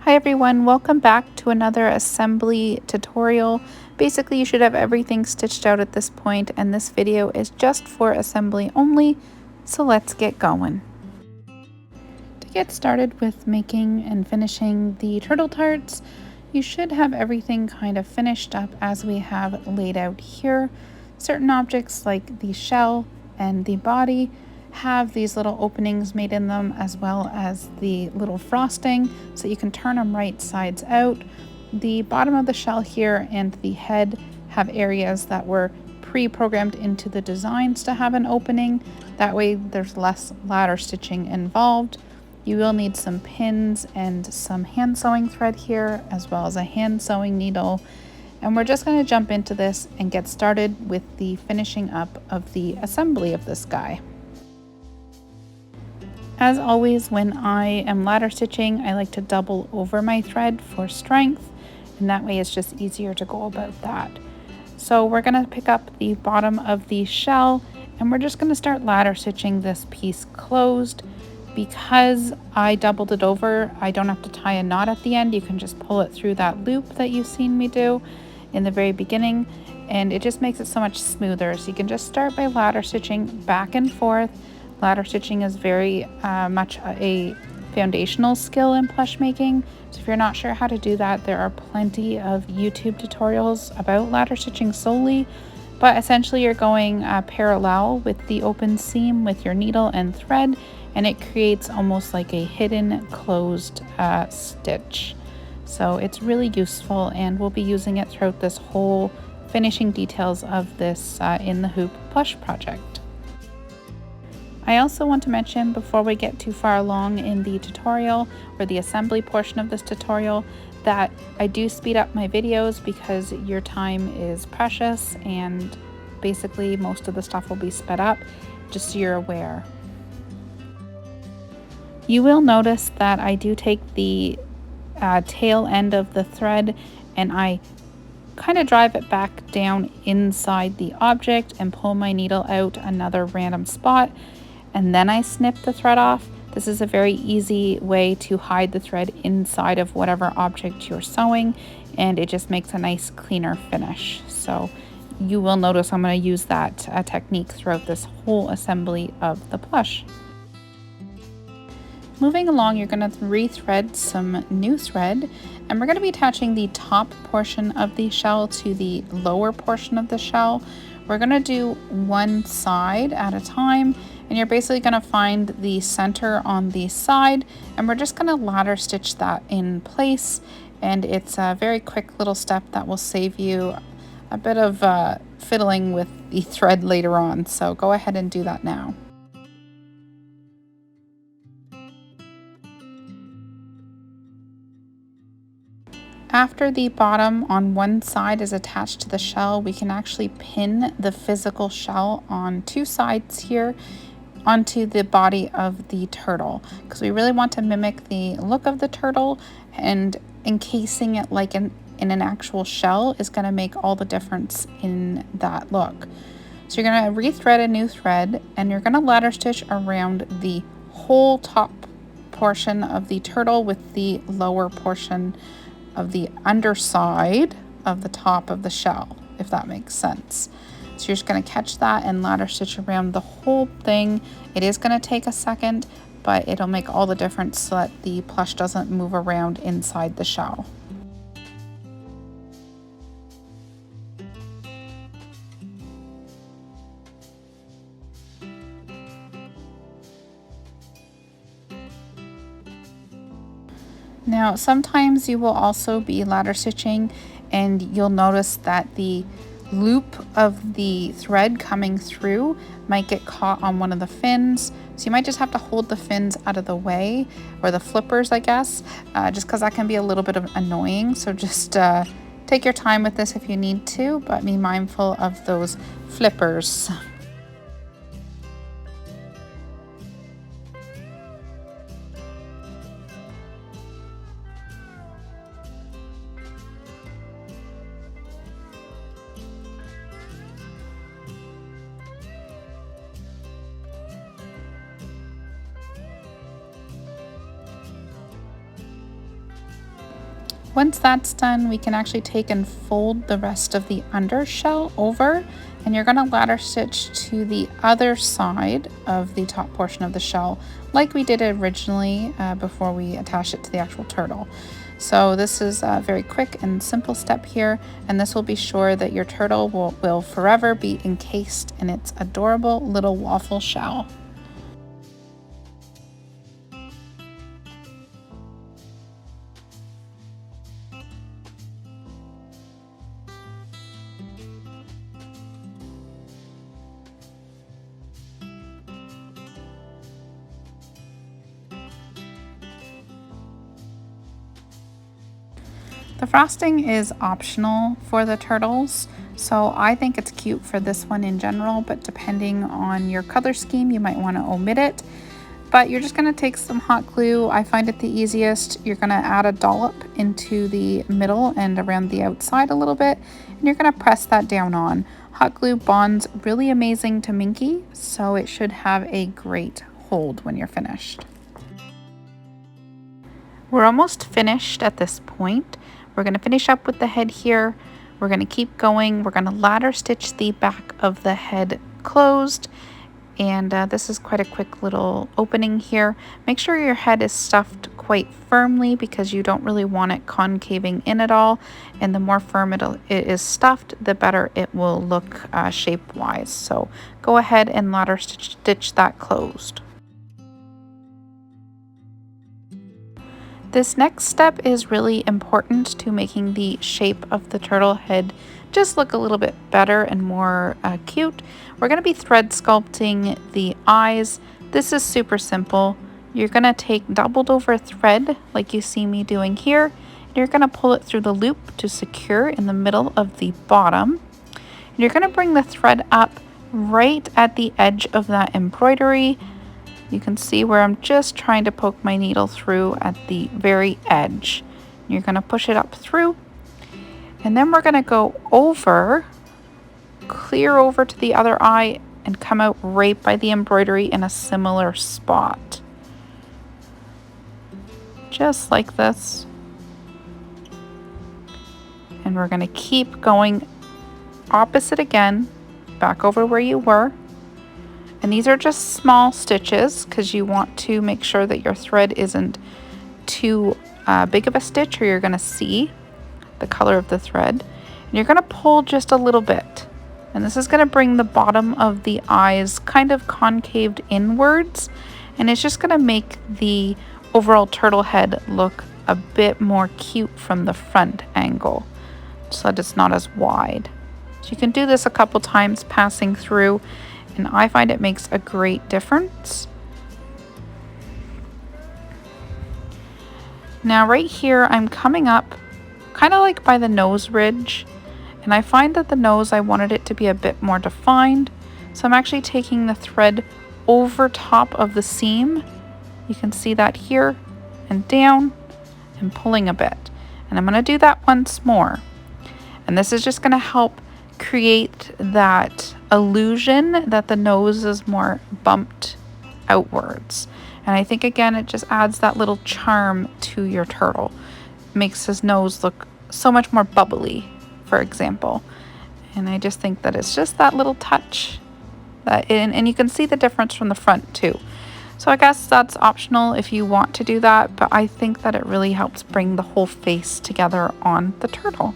Hi everyone, welcome back to another assembly tutorial. Basically, you should have everything stitched out at this point, and this video is just for assembly only, so let's get going. To get started with making and finishing the turtle tarts, you should have everything kind of finished up as we have laid out here. Certain objects like the shell and the body have these little openings made in them, as well as the little frosting, so you can turn them right sides out. The bottom of the shell here and the head have areas that were pre-programmed into the designs to have an opening. That way there's less ladder stitching involved. You will need some pins and some hand sewing thread here, as well as a hand sewing needle. And we're just going to jump into this and get started with the finishing up of the assembly of this guy. As always, when I am ladder stitching, I like to double over my thread for strength, and that way it's just easier to go about that. So we're going to pick up the bottom of the shell, and we're just going to start ladder stitching this piece closed. Because I doubled it over, I don't have to tie a knot at the end. You can just pull it through that loop that you've seen me do in the very beginning, and it just makes it so much smoother. So you can just start by ladder stitching back and forth. Ladder stitching is very much a foundational skill in plush making. So if you're not sure how to do that, there are plenty of YouTube tutorials about ladder stitching solely. But essentially you're going parallel with the open seam with your needle and thread, and it creates almost like a hidden closed stitch. So it's really useful, and we'll be using it throughout this whole finishing details of this In the Hoop plush project. I also want to mention, before we get too far along in the tutorial or the assembly portion of this tutorial, that I do speed up my videos because your time is precious, and basically most of the stuff will be sped up, just so you're aware. You will notice that I do take the tail end of the thread and I kind of drive it back down inside the object and pull my needle out another random spot, and then I snip the thread off. This is a very easy way to hide the thread inside of whatever object you're sewing, and it just makes a nice cleaner finish. So you will notice I'm going to use that technique throughout this whole assembly of the plush. Moving along, you're going to rethread some new thread, and we're going to be attaching the top portion of the shell to the lower portion of the shell. We're going to do one side at a time, and you're basically going to find the center on the side, and we're just going to ladder stitch that in place. And it's a very quick little step that will save you a bit of fiddling with the thread later on. So go ahead and do that now. After the bottom on one side is attached to the shell, we can actually pin the physical shell on two sides here onto the body of the turtle, because we really want to mimic the look of the turtle, and encasing it like in an actual shell is going to make all the difference in that look. So you're going to rethread a new thread, and you're going to ladder stitch around the whole top portion of the turtle with the lower portion of the underside of the top of the shell, if that makes sense. So you're just going to catch that and ladder stitch around the whole thing. It is going to take a second, but it'll make all the difference so that the plush doesn't move around inside the shell. Now, sometimes you will also be ladder stitching, and you'll notice that the loop of the thread coming through might get caught on one of the fins. So you might just have to hold the fins out of the way, or the flippers, I guess, just because that can be a little bit of annoying. So just take your time with this if you need to, but be mindful of those flippers. Once that's done, we can actually take and fold the rest of the undershell over, and you're going to ladder stitch to the other side of the top portion of the shell like we did originally before we attach it to the actual turtle. So this is a very quick and simple step here, and this will be sure that your turtle will forever be encased in its adorable little waffle shell. The frosting is optional for the turtles, so I think it's cute for this one in general, but depending on your color scheme, you might want to omit it. But you're just going to take some hot glue. I find it the easiest. You're going to add a dollop into the middle and around the outside a little bit, and you're going to press that down on. Hot glue bonds really amazing to Minky, so it should have a great hold when you're finished. We're almost finished at this point. We're going to finish up with the head here. We're going to keep going. We're going to ladder stitch the back of the head closed. And this is quite a quick little opening here. Make sure your head is stuffed quite firmly because you don't really want it concaving in at all. And the more firm it is stuffed, the better it will look shape-wise. So go ahead and ladder stitch that closed. This next step is really important to making the shape of the turtle head just look a little bit better and more cute. We're going to be thread sculpting the eyes. This is super simple. You're going to take doubled over thread like you see me doing here. And you're going to pull it through the loop to secure in the middle of the bottom. And you're going to bring the thread up right at the edge of that embroidery. You can see where I'm just trying to poke my needle through at the very edge. You're going to push it up through, and then we're going to go over, clear over to the other eye, and come out right by the embroidery in a similar spot. Just like this. And we're going to keep going opposite again, back over where you were. And these are just small stitches because you want to make sure that your thread isn't too big of a stitch, or you're going to see the color of the thread. And you're going to pull just a little bit. And this is going to bring the bottom of the eyes kind of concaved inwards. And it's just going to make the overall turtle head look a bit more cute from the front angle so that it's not as wide. So you can do this a couple times passing through, and I find it makes a great difference. Now right here, I'm coming up kind of like by the nose ridge, and I find that the nose, I wanted it to be a bit more defined. So I'm actually taking the thread over top of the seam. You can see that here and down, and pulling a bit. And I'm going to do that once more. And this is just going to help create that illusion that the nose is more bumped outwards. And I think again it just adds that little charm to your turtle. Makes his nose look so much more bubbly, for example. And I just think that it's just that little touch that and you can see the difference from the front too. So I guess that's optional if you want to do that, but I think that it really helps bring the whole face together on the turtle.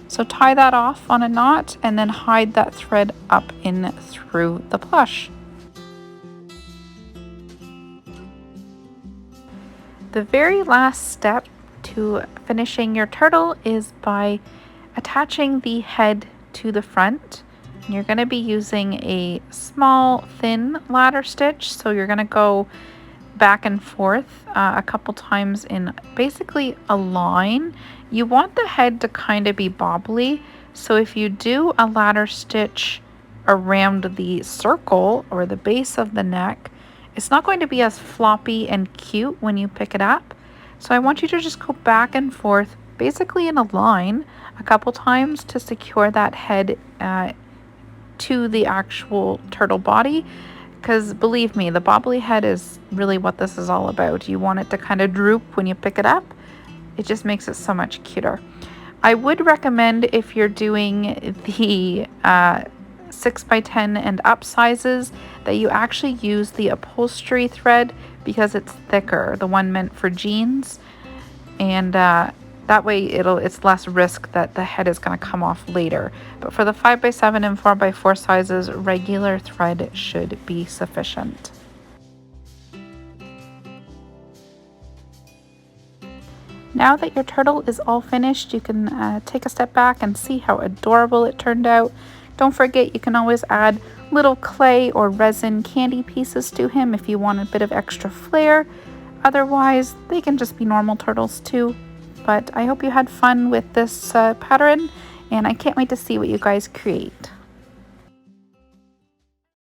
So tie that off on a knot and then hide that thread up in through the plush. The very last step to finishing your turtle is by attaching the head to the front. And you're going to be using a small thin ladder stitch, so you're going to go back and forth a couple times in basically a line. You want the head to kind of be bobbly, so if you do a ladder stitch around the circle or the base of the neck, it's not going to be as floppy and cute when you pick it up. So I want you to just go back and forth basically in a line a couple times to secure that head to the actual turtle body. Because believe me, the bobbly head is really what this is all about. You want it to kind of droop when you pick it up, It just makes it so much cuter. I would recommend, if you're doing the 6x10 and up sizes, that you actually use the upholstery thread because it's thicker, the one meant for jeans, and that way it's less risk that the head is going to come off later. But for the 5x7 and 4x4 sizes, regular thread should be sufficient. Now that your turtle is all finished, you can take a step back and see how adorable it turned out. Don't forget, you can always add little clay or resin candy pieces to him if you want a bit of extra flair. Otherwise, they can just be normal turtles too. But I hope you had fun with this pattern, and I can't wait to see what you guys create.